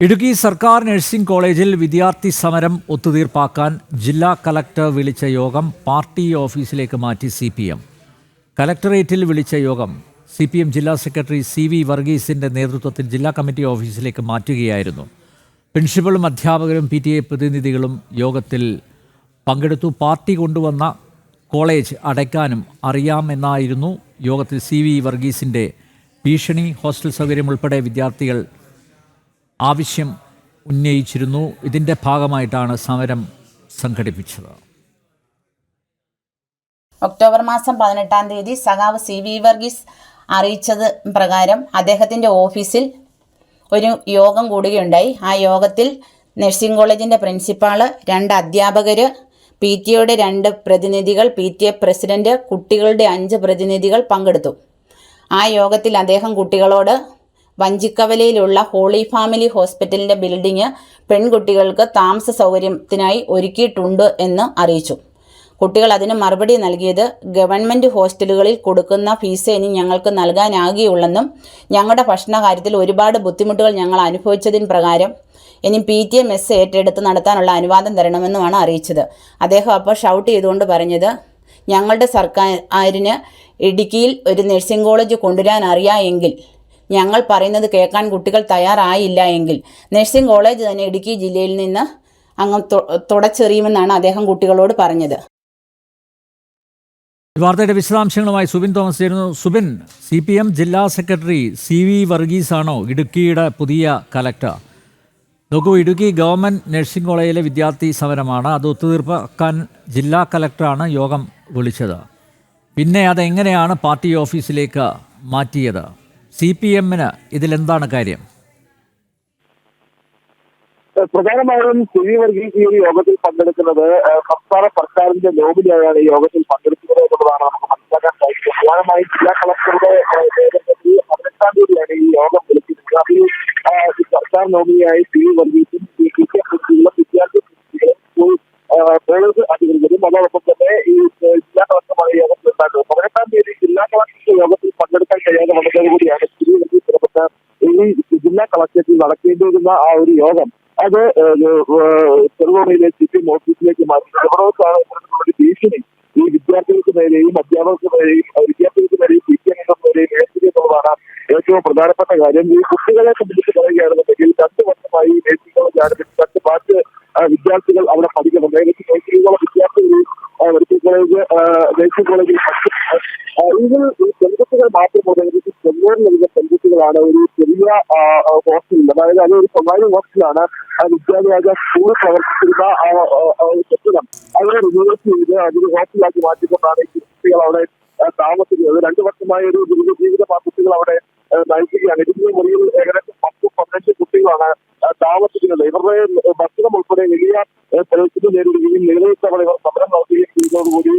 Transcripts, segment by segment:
ഇടുക്കി സർക്കാർ നഴ്സിംഗ് കോളേജിൽ വിദ്യാർത്ഥി സമരം ഒത്തുതീർപ്പാക്കാൻ ജില്ലാ കലക്ടർ വിളിച്ച യോഗം പാർട്ടി ഓഫീസിലേക്ക് മാറ്റി CPM. കലക്ടറേറ്റിൽ വിളിച്ച യോഗം CPM ജില്ലാ സെക്രട്ടറി CV വർഗീസിന്റെ നേതൃത്വത്തിൽ ജില്ലാ കമ്മിറ്റി ഓഫീസിലേക്ക് മാറ്റുകയായിരുന്നു. പ്രിൻസിപ്പലും അധ്യാപകരും PTA പ്രതിനിധികളും യോഗത്തിൽ പങ്കെടുത്തു. പാർട്ടി കൊണ്ടുവന്ന കോളേജ് അടയ്ക്കാനും അറിയാമെന്നായിരുന്നു യോഗത്തിൽ CV വർഗീസിന്റെ ഭീഷണി. ഹോസ്റ്റൽ സൗകര്യം ഉൾപ്പെടെ വിദ്യാർത്ഥികൾ ആവശ്യം ഉന്നയിച്ചിരുന്നു. ഇതിന്റെ ഭാഗമായിട്ടാണ് സമരം സംഘടിപ്പിച്ചത്. ഒക്ടോബർ മാസം 18-ാം തീയതി സഖാവ് CV വർഗീസ് അറിയിച്ചത് പ്രകാരം അദ്ദേഹത്തിൻ്റെ ഓഫീസിൽ ഒരു യോഗം കൂടുകയുണ്ടായി. ആ യോഗത്തിൽ നഴ്സിംഗ് കോളേജിൻ്റെ പ്രിൻസിപ്പാള്, 2 അധ്യാപകർ, PTA-യുടെ 2 പ്രതിനിധികൾ, PTA പ്രസിഡന്റ്, കുട്ടികളുടെ 5 പ്രതിനിധികൾ പങ്കെടുത്തു. ആ യോഗത്തിൽ അദ്ദേഹം കുട്ടികളോട് വഞ്ചിക്കവലയിലുള്ള ഹോളി ഫാമിലി ഹോസ്പിറ്റലിൻ്റെ ബിൽഡിംഗ് പെൺകുട്ടികൾക്ക് താമസ സൗകര്യത്തിനായി ഒരുക്കിയിട്ടുണ്ട് എന്ന് അറിയിച്ചു. കുട്ടികൾ അതിന് മറുപടി നൽകിയത്, ഗവൺമെൻറ് ഹോസ്റ്റലുകളിൽ കൊടുക്കുന്ന ഫീസ് ഇനി ഞങ്ങൾക്ക് നൽകാനാകുകയുള്ളെന്നും ഞങ്ങളുടെ ഭക്ഷണ കാര്യത്തിൽ ഒരുപാട് ബുദ്ധിമുട്ടുകൾ ഞങ്ങൾ അനുഭവിച്ചതിന് പ്രകാരം ഇനി PTA മെസ്സ് ഏറ്റെടുത്ത് നടത്താനുള്ള അനുവാദം തരണമെന്നുമാണ് അറിയിച്ചത്. അദ്ദേഹം അപ്പോൾ ഷൗട്ട് ചെയ്തുകൊണ്ട് പറഞ്ഞത്, ഞങ്ങളുടെ സർക്കാരിന് ഇടുക്കിയിൽ ഒരു നഴ്സിംഗ് കോളേജ് കൊണ്ടുവരാൻ അറിയാമെങ്കിൽ, ഞങ്ങൾ പറയുന്നത് കേൾക്കാൻ കുട്ടികൾ തയ്യാറായില്ല എങ്കിൽ നഴ്സിംഗ് കോളേജ് തന്നെ ഇടുക്കി ജില്ലയിൽ നിന്ന് അങ്ങ് തുടച്ചെറിയുമെന്നാണ് അദ്ദേഹം കുട്ടികളോട് പറഞ്ഞത്. വാർത്തയുടെ വിശദാംശങ്ങളുമായി സുബിൻ തോമസ് ചേരുന്നു. സുബിൻ, CPM ജില്ലാ സെക്രട്ടറി CV വർഗീസാണോ ഇടുക്കിയുടെ പുതിയ കലക്ടർ? നോക്കൂ, ഇടുക്കി ഗവൺമെൻറ് നഴ്സിംഗ് കോളേജിലെ വിദ്യാർത്ഥി സമരമാണ്. അത് ഒത്തുതീർപ്പാക്കാൻ ജില്ലാ കലക്ടറാണ് യോഗം വിളിച്ചത്. പിന്നെ അതെങ്ങനെയാണ് പാർട്ടി ഓഫീസിലേക്ക് മാറ്റിയത്? CPM-ന് ഇതിലെന്താണ് കാര്യം? പ്രധാനമായും CV വർഗീസ് ഈ ഒരു യോഗത്തിൽ പങ്കെടുക്കുന്നത് സംസ്ഥാന സർക്കാരിന്റെ നോമിനിയായാണ് ഈ യോഗത്തിൽ പങ്കെടുക്കുന്നത് എന്നുള്ളതാണ് നമുക്ക് മനസ്സിലാക്കാൻ സാധിച്ചത്. പ്രധാനമായും ജില്ലാ കളക്ടറുടെ നേതൃത്വത്തിൽ 18-ാം തീയതിയാണ് ഈ യോഗം വിളിച്ചിരുന്നത്. അതിൽ സർക്കാർ നോമിനിയായി CV വർഗീസും വിദ്യാർത്ഥി കോളേജ് അധികൃതരും അതോടൊപ്പം തന്നെ ഈ ജില്ലാ കളക്ടറുമായ യോഗത്തിൽ ഉണ്ടാക്കുന്നത്. 18-ാം തീയതി ജില്ലാ കളക്ടറുടെ യോഗത്തിൽ പങ്കെടുക്കാൻ കഴിയാതെ വന്നതോടുകൂടിയാണ് CV വർഗീസ് പുറപ്പെട്ട ഈ ജില്ലാ കളക്ടറേറ്റിൽ നടക്കേണ്ടിയിരുന്ന ആ ഒരു യോഗം അത് ചെറുതോണിയിലെ CPM ഓഫീസിലേക്ക് മാറ്റി. ചെറുതോണാണ് ഒരു ഭീഷണി ഈ വിദ്യാർത്ഥികൾക്ക് നേരെയും അധ്യാപകർക്ക് നേരെയും CPM നേരെയും നേരിടുക എന്നുള്ളതാണ് ഏറ്റവും പ്രധാനപ്പെട്ട കാര്യം. ഈ കുട്ടികളെ സംബന്ധിച്ച് പറയുകയാണെന്നുണ്ടെങ്കിൽ 2 വർഷമായി നഴ്സിംഗ് കോളേജ് ആരംഭിച്ച് 2 ബാച്ച് വിദ്യാർത്ഥികൾ അവിടെ പഠിക്കുന്നുണ്ട്. ഏകദേശം 100 വിദ്യാർത്ഥികൾ മെഡിക്കൽ കോളേജ് നഴ്സിംഗ് കോളേജിൽ ഇതിൽ ഈ പെൺകുട്ടികൾ മാത്രമല്ല, ഏകദേശം 90 പെൺകുട്ടികളാണ് ഒരു ചെറിയ ഹോസ്റ്റലിൽ, അതായത് അതൊരു സ്വകാര്യ ഹോസ്റ്റലാണ് വിദ്യാഭ്യാസ സ്കൂൾ പ്രവർത്തിച്ചിരുന്ന കെട്ടിടം അതിനെ റിനോവേറ്റ് ചെയ്ത് അതൊരു ഹോസ്റ്റലാക്കി മാറ്റിക്കൊണ്ടാണ് ഈ കുട്ടികൾ അവിടെ താമസിക്കുന്നത്. 2 വർഷമായ ഒരു ജീവിതം ആ കുട്ടികൾ അവിടെ നയിക്കുകയാണ്. ഇതിന്റെ മുറിയിൽ ഏകദേശം 10-15 കുട്ടികളാണ് താമസിക്കുന്നത്. ഇവരുടെ ഭക്ഷണം ഉൾപ്പെടെ വലിയ പ്രശ്നം നേരിടുകയും നിരവധി തവണ ഇവർ സമരം നടത്തുകയും ചെയ്യുന്നതോടുകൂടി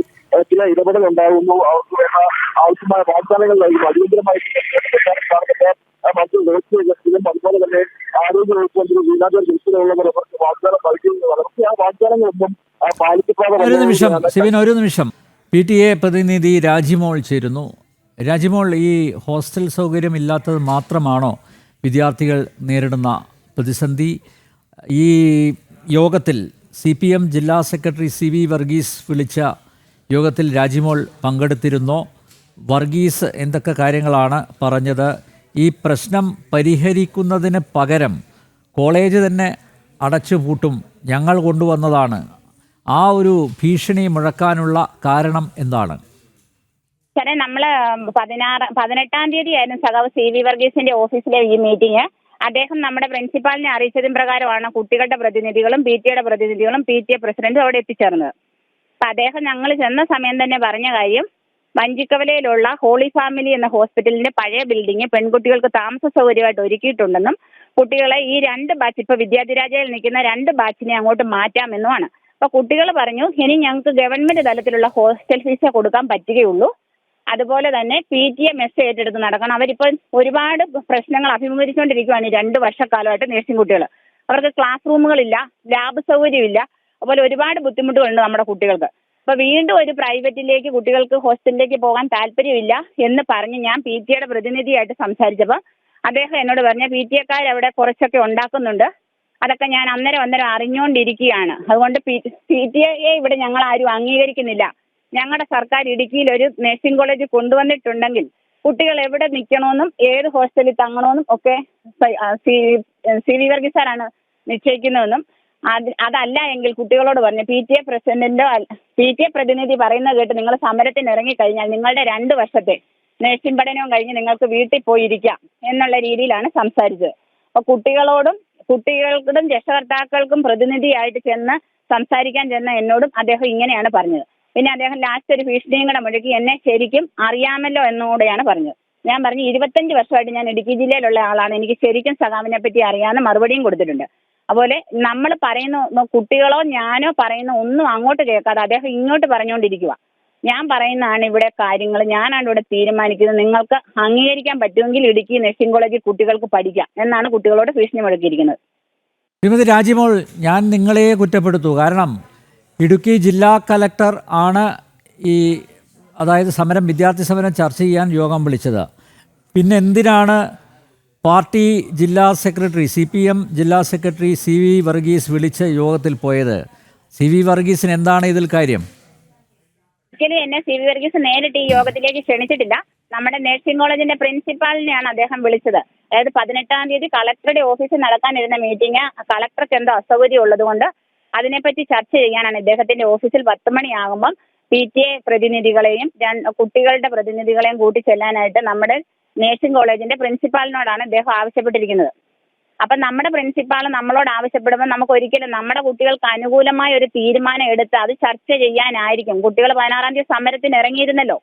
ചില ഇടപെടൽ ഉണ്ടാകുന്നു. അവർക്ക് വേണ്ട ആവശ്യമായ വാഗ്ദാനങ്ങൾ നൽകുന്നു. അടിയന്തരമായിട്ട് മറ്റു വ്യവസ്ഥയും അതുപോലെ തന്നെ ആരോഗ്യ വകുപ്പ് മന്ത്രി വീണാജോർജ് ഉൾപ്പെടെയുള്ളവർ അവർക്ക് വാഗ്ദാനം നൽകുന്നതാണ്. പക്ഷേ ആ വാഗ്ദാനങ്ങളൊന്നും പാലിക്കപ്പെടാതെ. ഒരു നിമിഷം PTA പ്രതിനിധി രാജിമോൾ ചേരുന്നു. രാജിമോൾ, ഈ ഹോസ്റ്റൽ സൗകര്യം ഇല്ലാത്തത് മാത്രമാണോ വിദ്യാർത്ഥികൾ നേരിടുന്ന പ്രതിസന്ധി? ഈ യോഗത്തിൽ CPM ജില്ലാ സെക്രട്ടറി CV വർഗീസ് വിളിച്ച യോഗത്തിൽ രാജിമോൾ പങ്കെടുത്തിരുന്നോ? വർഗീസ് എന്തൊക്കെ കാര്യങ്ങളാണ് പറഞ്ഞത്? ഈ പ്രശ്നം പരിഹരിക്കുന്നതിന് പകരം കോളേജ് തന്നെ അടച്ചുപൂട്ടും, ഞങ്ങൾ കൊണ്ടുവന്നതാണ്, ആ ഒരു ഭീഷണി മുഴക്കാനുള്ള കാരണം എന്താണ്? സാറേ, നമ്മൾ 18-ാം തീയതിയായിരുന്നു സഖാവ് CV വർഗീസിന്റെ ഓഫീസിലെ ഈ മീറ്റിംഗ്. അദ്ദേഹം നമ്മുടെ പ്രിൻസിപ്പാളിനെ അറിയിച്ചതിന് പ്രകാരമാണ് കുട്ടികളുടെ പ്രതിനിധികളും PTA-യുടെ പ്രതിനിധികളും PTA പ്രസിഡന്റും അവിടെ എത്തിച്ചേർന്നത്. അപ്പം അദ്ദേഹം ഞങ്ങൾ ചെന്ന സമയം തന്നെ പറഞ്ഞ കാര്യം, വഞ്ചിക്കവലയിലുള്ള ഹോളി ഫാമിലി എന്ന ഹോസ്പിറ്റലിന്റെ പഴയ ബിൽഡിംഗ് പെൺകുട്ടികൾക്ക് താമസ സൗകര്യമായിട്ട് ഒരുക്കിയിട്ടുണ്ടെന്നും കുട്ടികളെ ഈ 2 ബാച്ച്, ഇപ്പോൾ വിദ്യാർത്ഥിരാജയിൽ നിൽക്കുന്ന 2 ബാച്ചിനെ അങ്ങോട്ട് മാറ്റാമെന്നുമാണ്. അപ്പോൾ കുട്ടികൾ പറഞ്ഞു, ഇനി ഞങ്ങൾക്ക് ഗവൺമെന്റ് തലത്തിലുള്ള ഹോസ്റ്റൽ ഫീസേ കൊടുക്കാൻ പറ്റുകയുള്ളൂ, അതുപോലെ തന്നെ PTA മെസ്സ് ഏറ്റെടുത്ത് നടക്കണം. അവരിപ്പോൾ ഒരുപാട് പ്രശ്നങ്ങൾ അഭിമുഖീകരിച്ചുകൊണ്ടിരിക്കുകയാണ് ഈ 2 വർഷക്കാലമായിട്ട് നഴ്സിംഗ് കുട്ടികൾ. അവർക്ക് ക്ലാസ് റൂമുകളില്ല, ലാബ് സൗകര്യമില്ല, അതുപോലെ ഒരുപാട് ബുദ്ധിമുട്ടുകളുണ്ട് നമ്മുടെ കുട്ടികൾക്ക്. അപ്പോൾ വീണ്ടും ഒരു പ്രൈവറ്റിലേക്ക് കുട്ടികൾക്ക് ഹോസ്റ്റലിലേക്ക് പോകാൻ താല്പര്യമില്ല എന്ന് പറഞ്ഞ് ഞാൻ PTA-യുടെ പ്രതിനിധിയായിട്ട് സംസാരിച്ചപ്പോൾ അദ്ദേഹം എന്നോട് പറഞ്ഞ PTA അവിടെ കുറച്ചൊക്കെ ഉണ്ടാക്കുന്നുണ്ട്, അതൊക്കെ ഞാൻ അന്നേരം അറിഞ്ഞുകൊണ്ടിരിക്കുകയാണ്. അതുകൊണ്ട് PTA ഇവിടെ ഞങ്ങൾ ആരും അംഗീകരിക്കുന്നില്ല. ഞങ്ങളുടെ സർക്കാർ ഇടുക്കിയിൽ ഒരു നഴ്സിംഗ് കോളേജ് കൊണ്ടുവന്നിട്ടുണ്ടെങ്കിൽ കുട്ടികൾ എവിടെ നിൽക്കണമെന്നും ഏത് ഹോസ്റ്റലിൽ തങ്ങണമെന്നും ഒക്കെ CV വർഗീസ് സാറാണ് നിശ്ചയിക്കുന്നതെന്നും അതല്ല എങ്കിൽ കുട്ടികളോട് പറഞ്ഞു PTA പ്രസിഡന്റിന്റെ PTA പ്രതിനിധി പറയുന്നത് കേട്ട് നിങ്ങൾ സമരത്തിന് ഇറങ്ങിക്കഴിഞ്ഞാൽ നിങ്ങളുടെ 2 വർഷത്തെ നഴ്സിംഗ് പഠനവും കഴിഞ്ഞ് നിങ്ങൾക്ക് വീട്ടിൽ പോയിരിക്കാം എന്നുള്ള രീതിയിലാണ് സംസാരിച്ചത്. അപ്പോൾ കുട്ടികൾക്കും രക്ഷകർത്താക്കൾക്കും പ്രതിനിധിയായിട്ട് ചെന്ന് സംസാരിക്കാൻ ചെന്ന എന്നോടും അദ്ദേഹം ഇങ്ങനെയാണ് പറഞ്ഞത്. പിന്നെ അദ്ദേഹം ലാസ്റ്റ് ഒരു ഭീഷണിയും കൂടെ മുഴക്കി എന്നെ ശരിക്കും അറിയാമല്ലോ എന്നോടെയാണ് പറഞ്ഞത്. ഞാൻ പറഞ്ഞു 25 വർഷമായിട്ട് ഞാൻ ഇടുക്കി ജില്ലയിലുള്ള ആളാണ്, എനിക്ക് ശരിക്കും സഖാവിനെ പറ്റി അറിയാവുന്ന മറുപടിയും കൊടുത്തിട്ടുണ്ട്. അതുപോലെ നമ്മൾ പറയുന്ന കുട്ടികളോ ഞാനോ പറയുന്ന ഒന്നും അങ്ങോട്ട് കേൾക്കാതെ അദ്ദേഹം ഇങ്ങോട്ട് പറഞ്ഞുകൊണ്ടിരിക്കുക. ഞാൻ പറയുന്നതാണ് ഇവിടെ കാര്യങ്ങൾ, ഞാനാണ് ഇവിടെ തീരുമാനിക്കുന്നത്, നിങ്ങൾക്ക് അംഗീകരിക്കാൻ പറ്റുമെങ്കിൽ ഇടുക്കി നഴ്സിംഗ് കോളേജിൽ കുട്ടികൾക്ക് പഠിക്കാം എന്നാണ് കുട്ടികളോട് ഭീഷണി മുഴക്കിയിരിക്കുന്നത്. ശ്രീമതി രാജിമോൾ, ഞാൻ നിങ്ങളെ കുറ്റപ്പെടുത്തു. കാരണം ഇടുക്കി ജില്ലാ കലക്ടർ ആണ് അതായത് വിദ്യാർത്ഥി സമരം ചർച്ച ചെയ്യാൻ യോഗം വിളിച്ചത്. പിന്നെ എന്തിനാണ് പാർട്ടി ജില്ലാ സെക്രട്ടറി CPM ജില്ലാ സെക്രട്ടറി CV വർഗീസ് വിളിച്ച യോഗത്തിൽ പോയത്? CV വർഗീസിന് എന്താണ് ഇതിൽ കാര്യം? ഒരിക്കലും എന്നെ CV വർഗീസ് നേരിട്ട് ഈ യോഗത്തിലേക്ക് ക്ഷണിച്ചിട്ടില്ല. നമ്മുടെ നഴ്സിംഗ് കോളേജിന്റെ പ്രിൻസിപ്പാളിനെയാണ് അദ്ദേഹം വിളിച്ചത്. അതായത് 18-ാം തീയതി കളക്ടറുടെ ഓഫീസിൽ നടക്കാനിരുന്ന മീറ്റിംഗ് കളക്ടർക്ക് എന്തോ അസൗകര്യം ഉള്ളതുകൊണ്ട് അതിനെപ്പറ്റി ചർച്ച ചെയ്യാനാണ് ഇദ്ദേഹത്തിന്റെ ഓഫീസിൽ 10 മണിയാകുമ്പം PTA പ്രതിനിധികളെയും കുട്ടികളുടെ പ്രതിനിധികളെയും കൂട്ടി ചെല്ലാനായിട്ട് നമ്മുടെ നഴ്സിംഗ് കോളേജിന്റെ പ്രിൻസിപ്പാളിനോടാണ് അദ്ദേഹം ആവശ്യപ്പെട്ടിരിക്കുന്നത്. അപ്പം നമ്മുടെ പ്രിൻസിപ്പാൾ നമ്മളോട് ആവശ്യപ്പെടുമ്പോൾ നമുക്ക് ഒരിക്കലും നമ്മുടെ കുട്ടികൾക്ക് അനുകൂലമായ ഒരു തീരുമാനം എടുത്ത് അത് ചർച്ച ചെയ്യാനായിരിക്കും. കുട്ടികൾ 16-ാം തീയതി സമരത്തിന് ഇറങ്ങിയിരുന്നല്ലോ.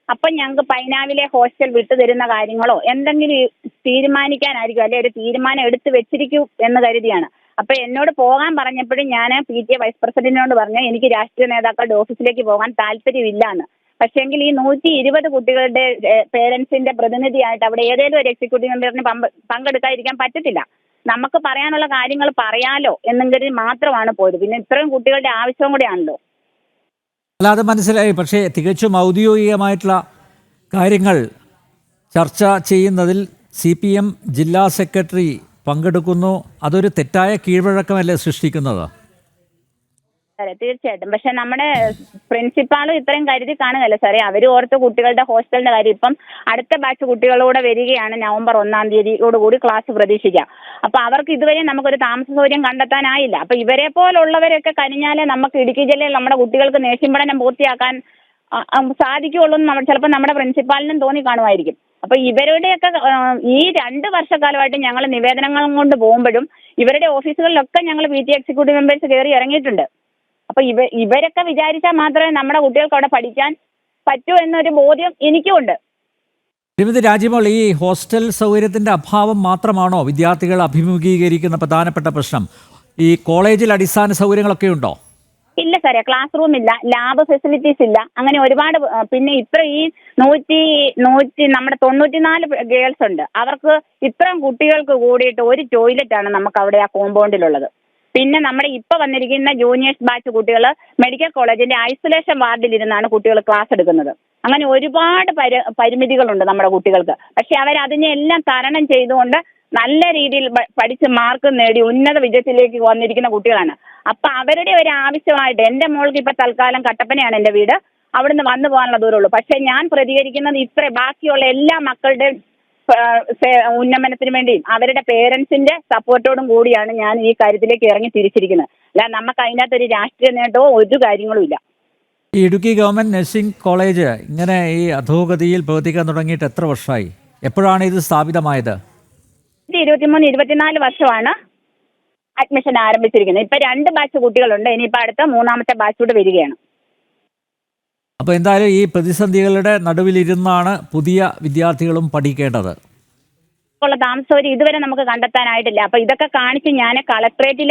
അപ്പം ഞങ്ങൾക്ക് പൈനാവിലെ ഹോസ്റ്റൽ വിട്ടുതരുന്ന കാര്യങ്ങളോ എന്തെങ്കിലും തീരുമാനിക്കാനായിരിക്കും, അല്ലെ ഒരു തീരുമാനം എടുത്ത് വെച്ചിരിക്കൂ എന്ന് കരുതിയാണ്. അപ്പൊ എന്നോട് പോകാൻ പറഞ്ഞപ്പോഴും ഞാൻ PTA വൈസ് പ്രസിഡന്റിനോട് പറഞ്ഞു എനിക്ക് രാഷ്ട്രീയ നേതാക്കളുടെ ഓഫീസിലേക്ക് പോകാൻ താല്പര്യമില്ല എന്ന്. പക്ഷേങ്കിൽ ഈ 120 കുട്ടികളുടെ പേരൻസിന്റെ പ്രതിനിധിയായിട്ട് അവിടെ ഏതെങ്കിലും ഒരു എക്സിക്യൂട്ടീവ് മെമ്പറിന് പങ്കെടുക്കാതിരിക്കാൻ പറ്റത്തില്ല. നമുക്ക് പറയാനുള്ള കാര്യങ്ങൾ പറയാലോ എന്നും കരുതി മാത്രമാണ് പോയത്. പിന്നെ ഇത്രയും കുട്ടികളുടെ ആവശ്യവും കൂടെയാണല്ലോ. അല്ലാതെ മനസ്സിലായി. പക്ഷേ തികച്ചും ഔദ്യോഗികമായിട്ടുള്ള കാര്യങ്ങൾ ചർച്ച ചെയ്യുന്നതിൽ CPM ജില്ലാ സെക്രട്ടറി പങ്കെടുക്കുന്നു. അതൊരു തെറ്റായ കീഴ്വഴക്കമല്ലേ സൃഷ്ടിക്കുന്നത്? സാറേ തീർച്ചയായിട്ടും. പക്ഷെ നമ്മുടെ പ്രിൻസിപ്പാളും ഇത്രയും കരുതി കാണുകയല്ല സാറേ. അവർ ഓർത്ത് കുട്ടികളുടെ ഹോസ്റ്റലിന്റെ കാര്യം ഇപ്പം അടുത്ത ബാച്ച് കുട്ടികളൂടെ വരികയാണ്. നവംബർ 1-ാം തീയതിയോടുകൂടി ക്ലാസ് പ്രതീക്ഷിക്കാം. അപ്പൊ അവർക്ക് ഇതുവരെ നമുക്കൊരു താമസ സൗകര്യം കണ്ടെത്താനായില്ല. അപ്പൊ ഇവരെ പോലുള്ളവരൊക്കെ കഴിഞ്ഞാലേ നമുക്ക് ഇടുക്കി ജില്ലയിൽ നമ്മുടെ കുട്ടികൾക്ക് നഴ്സിംഗ് പഠനം പൂർത്തിയാക്കാൻ സാധിക്കുകയുള്ളൂ എന്ന് ചിലപ്പോൾ നമ്മുടെ പ്രിൻസിപ്പാളിനും തോന്നി കാണുമായിരിക്കും. അപ്പൊ ഇവരുടെയൊക്കെ ഈ 2 വർഷക്കാലമായിട്ട് ഞങ്ങൾ നിവേദനങ്ങളും കൊണ്ട് പോകുമ്പോഴും ഇവരുടെ ഓഫീസുകളിലൊക്കെ ഞങ്ങൾ PTA എക്സിക്യൂട്ടീവ് മെമ്പേഴ്സ് കയറി ഇറങ്ങിയിട്ടുണ്ട്. അപ്പൊ ഇവരൊക്കെ വിചാരിച്ചാൽ മാത്രമേ നമ്മുടെ കുട്ടികൾക്ക് അവിടെ പഠിക്കാൻ പറ്റൂ എന്നൊരു ബോധ്യം എനിക്കുമുണ്ട്. ശ്രീമതി രാജിമോൾ, ഈ ഹോസ്റ്റൽ സൗകര്യത്തിന്റെ അഭാവം മാത്രമാണോ വിദ്യാർത്ഥികൾ അഭിമുഖീകരിക്കുന്ന പ്രധാനപ്പെട്ട പ്രശ്നം? ഈ കോളേജിൽ അടിസ്ഥാന സൗകര്യങ്ങളൊക്കെ ഉണ്ടോ? ഇല്ല സാറേ, ക്ലാസ് റൂം ഇല്ല, ലാബ് ഫെസിലിറ്റീസ് ഇല്ല, അങ്ങനെ ഒരുപാട്. പിന്നെ ഇത്ര ഈ 100 നമ്മുടെ 94 ഗേൾസ് ഉണ്ട്. അവർക്ക് ഇത്രയും കുട്ടികൾക്ക് കൂടിയിട്ട് ഒരു ടോയ്ലറ്റാണ് നമുക്ക് അവിടെ ആ കോമ്പൗണ്ടിലുള്ളത്. പിന്നെ നമ്മുടെ ഇപ്പൊ വന്നിരിക്കുന്ന ജൂനിയേഴ്സ് ബാച്ച് കുട്ടികൾ മെഡിക്കൽ കോളേജിന്റെ ഐസൊലേഷൻ വാർഡിലിരുന്നാണ് കുട്ടികൾ ക്ലാസ് എടുക്കുന്നത്. അങ്ങനെ ഒരുപാട് പരിമിതികളുണ്ട് നമ്മുടെ കുട്ടികൾക്ക്. പക്ഷെ അവരതിനെല്ലാം തരണം ചെയ്തുകൊണ്ട് നല്ല രീതിയിൽ പഠിച്ച് മാർക്ക് നേടി ഉന്നത വിജയത്തിലേക്ക് വന്നിരിക്കുന്ന കുട്ടികളാണ്. അപ്പൊ അവരുടെ ഒരു ആവശ്യമായിട്ട് എൻ്റെ മോൾക്ക് ഇപ്പൊ തൽക്കാലം കട്ടപ്പനയാണ് എൻ്റെ വീട്, അവിടുന്ന് വന്നു പോകാനുള്ള ദൂരമുള്ളൂ. പക്ഷെ ഞാൻ പ്രതികരിക്കുന്നത് ബാക്കിയുള്ള എല്ലാ മക്കളുടെ ഉന്നമനത്തിന് വേണ്ടിയും അവരുടെ പേരൻസിന്റെ സപ്പോർട്ടോടും കൂടിയാണ് ഞാൻ ഈ കാര്യത്തിലേക്ക് ഇറങ്ങി തിരിച്ചിരിക്കുന്നത്. അല്ല നമുക്ക് അതിനകത്തൊരു രാഷ്ട്രീയ നേട്ടവും ഒരു കാര്യങ്ങളും ഇല്ല. ഈ ഇടുക്കി ഗവൺമെന്റ് നഴ്സിംഗ് കോളേജ് ഇങ്ങനെ ഈ അധോഗതിയിൽ പ്രവർത്തിക്കാൻ തുടങ്ങിയിട്ട് എത്ര വർഷമായി? എപ്പോഴാണ് ഇത് സ്ഥാപിതമായത്? 23-24 വർഷമാണ് അഡ്മിഷൻ ആരംഭിച്ചിരിക്കുന്നത്. ഇപ്പൊ 2 ബാച്ച് കുട്ടികളുണ്ട്. ഇനിയിപ്പോ അടുത്ത 3-ാമത്തെ ബാച്ച് കൂടെ വരികയാണ്. അപ്പോൾ എന്തായാലും ഈ പ്രതിസന്ധികളുടെ നടുവിലിരുന്നാണ് പുതിയ വിദ്യാർത്ഥികളും പഠിക്കേണ്ടത്. ഉള്ള താമസസൗകര്യം ഇതുവരെ നമുക്ക് കണ്ടെത്താനായിട്ടില്ല. അപ്പൊ ഇതൊക്കെ കാണിച്ച് ഞാൻ കളക്ടറേറ്റിൽ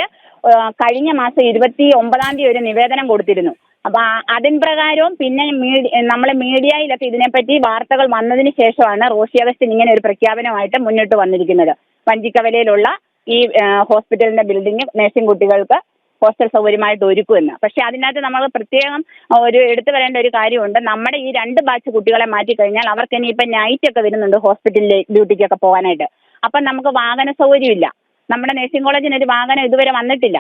കഴിഞ്ഞ മാസം 29-ാം തീയതി ഒരു നിവേദനം കൊടുത്തിരുന്നു. അപ്പൊ അതിന് പ്രകാരവും പിന്നെ നമ്മളെ മീഡിയയിലൊക്കെ ഇതിനെപ്പറ്റി വാർത്തകൾ വന്നതിന് ശേഷമാണ് റോഷി അഗസ്റ്റിൻ ഇങ്ങനെ ഒരു പ്രഖ്യാപനമായിട്ട് മുന്നോട്ട് വന്നിരിക്കുന്നത്. വഞ്ചിക്കവലയിലുള്ള ഈ ഹോസ്പിറ്റലിന്റെ ബിൽഡിംഗ് നഴ്സിംഗ് കുട്ടികൾക്ക് ഹോസ്റ്റൽ സൗകര്യമായിട്ട് ഒരുക്കുമെന്ന്. പക്ഷെ അതിനകത്ത് നമ്മൾ പ്രത്യേകം എടുത്തു വരേണ്ട ഒരു കാര്യമുണ്ട്. നമ്മുടെ ഈ 2 ബാച്ച് കുട്ടികളെ മാറ്റിക്കഴിഞ്ഞാൽ അവർക്ക് ഇനിയിപ്പം നൈറ്റ് ഒക്കെ വരുന്നുണ്ട് ഹോസ്പിറ്റലിലെ ഡ്യൂട്ടിക്കൊക്കെ പോകാനായിട്ട്. അപ്പം നമുക്ക് വാഹന സൗകര്യമില്ല. നമ്മുടെ നഴ്സിംഗ് കോളേജിന് ഒരു വാഹനം ഇതുവരെ വന്നിട്ടില്ല.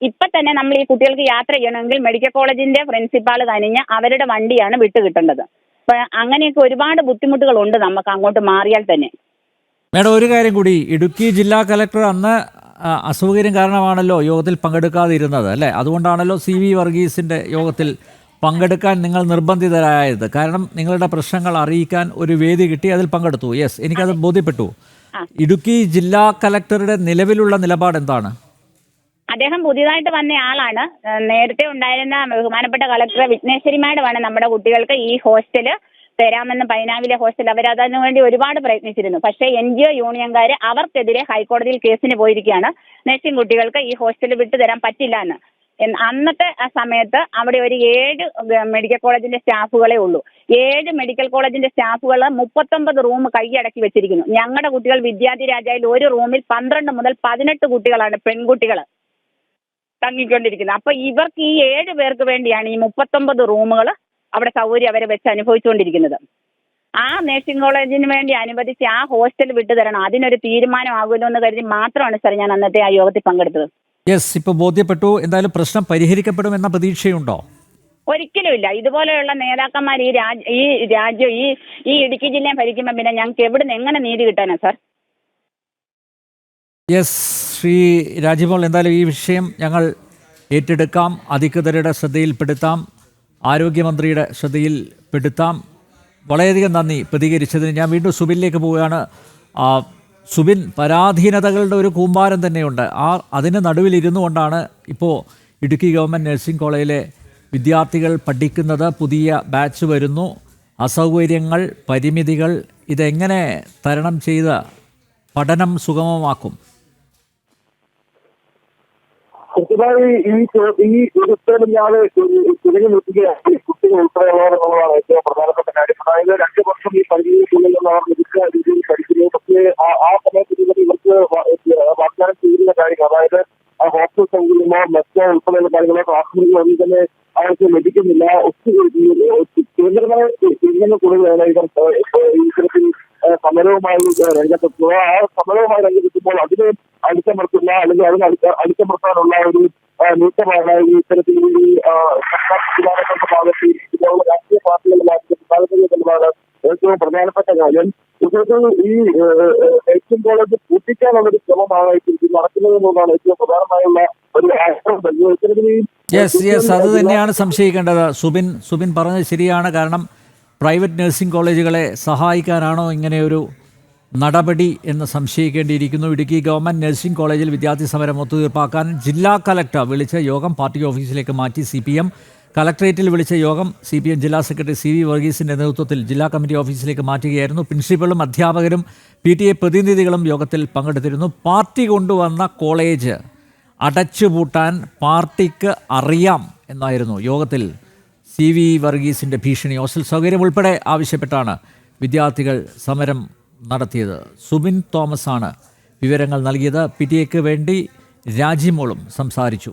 ഇപ്പം തന്നെ നമ്മൾ ഈ കുട്ടികൾക്ക് യാത്ര ചെയ്യണമെങ്കിൽ മെഡിക്കൽ കോളേജിന്റെ പ്രിൻസിപ്പാൾ കനിഞ്ഞ് അവരുടെ വണ്ടിയാണ് വിട്ടുകിട്ടേണ്ടത്. അപ്പം അങ്ങനെയൊക്കെ ഒരുപാട് ബുദ്ധിമുട്ടുകളുണ്ട് നമുക്ക് അങ്ങോട്ട് മാറിയാൽ തന്നെ. മേഡം, ഒരു കാര്യം കൂടി, ഇടുക്കി ജില്ലാ കലക്ടർ അന്ന് അസൗകര്യം കാരണമാണല്ലോ യോഗത്തിൽ പങ്കെടുക്കാതിരുന്നത്, അല്ലേ? അതുകൊണ്ടാണല്ലോ CV വർഗീസിൻ്റെ യോഗത്തിൽ പങ്കെടുക്കാൻ നിങ്ങൾ നിർബന്ധിതരായത്. കാരണം നിങ്ങളുടെ പ്രശ്നങ്ങൾ അറിയിക്കാൻ ഒരു വേദി കിട്ടി, അതിൽ പങ്കെടുത്തു. യെസ്, എനിക്കത് ബോധ്യപ്പെട്ടു. ഇടുക്കി ജില്ലാ കലക്ടറുടെ നിലവിലുള്ള നിലപാട് എന്താണ്? അദ്ദേഹം പുതിയതായിട്ട് വന്ന ആളാണ്. നേരത്തെ ഉണ്ടായിരുന്ന ബഹുമാനപ്പെട്ട കളക്ടർ വിഘ്നേശ്വരി മാഡമാണ് നമ്മുടെ കുട്ടികൾക്ക് ഈ ഹോസ്റ്റല് തരാമെന്ന്, പൈനാവിലെ ഹോസ്റ്റൽ അവരതിനു വേണ്ടി ഒരുപാട് പ്രയത്നിച്ചിരുന്നു. പക്ഷേ NGO യൂണിയൻകാർ അവർക്കെതിരെ ഹൈക്കോടതിയിൽ കേസിന് പോയിരിക്കുകയാണ്. നഴ്സിംഗ് കുട്ടികൾക്ക് ഈ ഹോസ്റ്റൽ വിട്ടുതരാൻ പറ്റില്ല എന്ന്. അന്നത്തെ ആ സമയത്ത് അവിടെ ഒരു 7 മെഡിക്കൽ കോളേജിന്റെ സ്റ്റാഫുകളെ ഉള്ളൂ. 7 മെഡിക്കൽ കോളേജിന്റെ സ്റ്റാഫുകൾ 39 റൂം കൈയടക്കി വെച്ചിരിക്കുന്നു. ഞങ്ങളുടെ കുട്ടികൾ വിദ്യാർത്ഥി രാജായിൽ ഒരു റൂമിൽ 12 മുതൽ 18 കുട്ടികളാണ്, പെൺകുട്ടികൾ തങ്ങിക്കൊണ്ടിരിക്കുന്നത്. അപ്പൊ ഇവർക്ക് ഈ 7 പേർക്ക് വേണ്ടിയാണ് ഈ 39 റൂമുകൾ അവിടെ സൗകര്യം അവരെ വെച്ച് അനുഭവിച്ചുകൊണ്ടിരിക്കുന്നത്. ആ നഴ്സിംഗ് കോളേജിന് വേണ്ടി അനുവദിച്ച് ആ ഹോസ്റ്റൽ വിട്ടുതരണം, അതിനൊരു തീരുമാനമാകുമല്ലോ എന്ന് കരുതി മാത്രമാണ് സാർ ഞാൻ അന്നത്തെ ആ യോഗത്തിൽ പങ്കെടുത്തത്. യെസ്, ഇപ്പോൾ ബോധ്യപ്പെട്ടു. എന്തായാലും പ്രശ്നം പരിഹരിക്കപ്പെടുമെന്ന പ്രതീക്ഷയുണ്ടോ? ഒരിക്കലും ഇല്ല. ഇതുപോലെയുള്ള നേതാക്കന്മാർ ഈ രാജ്യം ഈ ഇടുക്കി ജില്ലയെ ഭരിക്കുമ്പോൾ പിന്നെ ഞങ്ങൾക്ക് എവിടുന്ന് എങ്ങനെ നീതി കിട്ടാനാ സാർ? യെസ്, ശ്രീ രാജിമോൾ, എന്തായാലും ഈ വിഷയം ഞങ്ങൾ ഏറ്റെടുക്കാം, അധികൃതരുടെ ശ്രദ്ധയിൽപ്പെടുത്താം, ആരോഗ്യമന്ത്രിയുടെ ശ്രദ്ധയിൽപ്പെടുത്താം. വളരെയധികം നന്ദി പ്രതികരിച്ചതിന്. ഞാൻ വീണ്ടും സുബിനിലേക്ക് പോവുകയാണ്. സുബിൻ, പരാധീനതകളുടെ ഒരു കൂമ്പാരം തന്നെയുണ്ട്. അതിന് നടുവിലിരുന്നു കൊണ്ടാണ് ഇപ്പോൾ ഇടുക്കി ഗവൺമെൻറ് നഴ്സിംഗ് കോളേജിലെ വിദ്യാർത്ഥികൾ പഠിക്കുന്നത്. പുതിയ ബാച്ച് വരുന്നു, അസൗകര്യങ്ങൾ, പരിമിതികൾ, ഇതെങ്ങനെ തരണം ചെയ്ത് പഠനം സുഗമമാക്കും? കൃത്യമായി ഈ ഒരു ഉത്തരവില്ലാതെ തിരിഞ്ഞു നിർത്തുകയാണ് കുട്ടികൾ ഉൾപ്പെടെയുള്ളവർ എന്നുള്ളതാണ് ഏറ്റവും പ്രധാനപ്പെട്ട കാര്യം. അതായത് 2 വർഷം ഈ പരിധിക്കുള്ളിൽ നിന്ന് അവർ മികച്ച രീതിയിൽ പഠിക്കുന്നു. പക്ഷേ ആ സമയത്ത് ഇവർക്ക് വാഗ്ദാനം ചെയ്യുന്ന കാര്യങ്ങൾ, അതായത് ഹോസ്റ്റൽ സൗകര്യമോ മറ്റോ ഉൾപ്പെടെയുള്ള കാര്യങ്ങളോ ക്ലാസ്സുകളിലോ ഒന്നും തന്നെ അവർക്ക് ലഭിക്കുന്നില്ല. കേന്ദ്രമായ ചെയ്യുന്ന കൂടുതലാണ് ഇത്തരത്തിൽ സമരവുമായി രംഗത്തെത്തുക. ആ സമരവുമായി രംഗത്തെത്തുമ്പോൾ അതിനെ അടിച്ചമർത്തുന്ന അല്ലെങ്കിൽ അതിനെ അടിച്ചമർത്താനുള്ള ഒരു നീക്കമാണ് ഇത്തരത്തിൽ സർക്കാർ സംവിധാനങ്ങളുടെ ഭാഗത്ത് ഇതുപോലുള്ള രാഷ്ട്രീയ പാർട്ടികളുടെ ഏറ്റവും പ്രധാനപ്പെട്ട കാര്യം. ഇത്തരത്തിൽ ഈ നഴ്സിംഗ് കോളേജ് പൂട്ടിക്കാനുള്ളൊരു ശ്രമമാണ് നടക്കുന്നത് എന്നുള്ളതാണ് ഏറ്റവും പ്രധാനമായുള്ള ഒരു ആശയം. യെസ്, അത് തന്നെയാണ് സംശയിക്കേണ്ടത്. സുബിൻ പറഞ്ഞത് ശരിയാണ്. കാരണം പ്രൈവറ്റ് നഴ്സിംഗ് കോളേജുകളെ സഹായിക്കാനാണോ ഇങ്ങനെയൊരു നടപടി എന്ന് സംശയിക്കേണ്ടിയിരിക്കുന്നു. ഇടുക്കി ഗവൺമെൻറ് നഴ്സിംഗ് കോളേജിൽ വിദ്യാർത്ഥി സമരം ഒത്തുതീർപ്പാക്കാൻ ജില്ലാ കലക്ടർ വിളിച്ച യോഗം പാർട്ടി ഓഫീസിലേക്ക് മാറ്റി CPM. കലക്ട്രേറ്റിൽ വിളിച്ച യോഗം CPM ജില്ലാ സെക്രട്ടറി CV വർഗീസിൻ്റെ നേതൃത്വത്തിൽ ജില്ലാ കമ്മിറ്റി ഓഫീസിലേക്ക് മാറ്റുകയായിരുന്നു. പ്രിൻസിപ്പലും അധ്യാപകരും PTA പ്രതിനിധികളും യോഗത്തിൽ പങ്കെടുത്തിരുന്നു. പാർട്ടി കൊണ്ടുവന്ന കോളേജ് അടച്ചുപൂട്ടാൻ പാർട്ടിക്ക് അറിയാം എന്നായിരുന്നു യോഗത്തിൽ CV വർഗീസിൻ്റെ ഭീഷണി. ഹോസ്റ്റൽ സൗകര്യം ഉൾപ്പെടെ ആവശ്യപ്പെട്ടാണ് വിദ്യാർത്ഥികൾ സമരം നടത്തിയത്. സുബിൻ തോമസ് ആണ് വിവരങ്ങൾ നൽകിയത്. PTA വേണ്ടി രാജിമോളും സംസാരിച്ചു.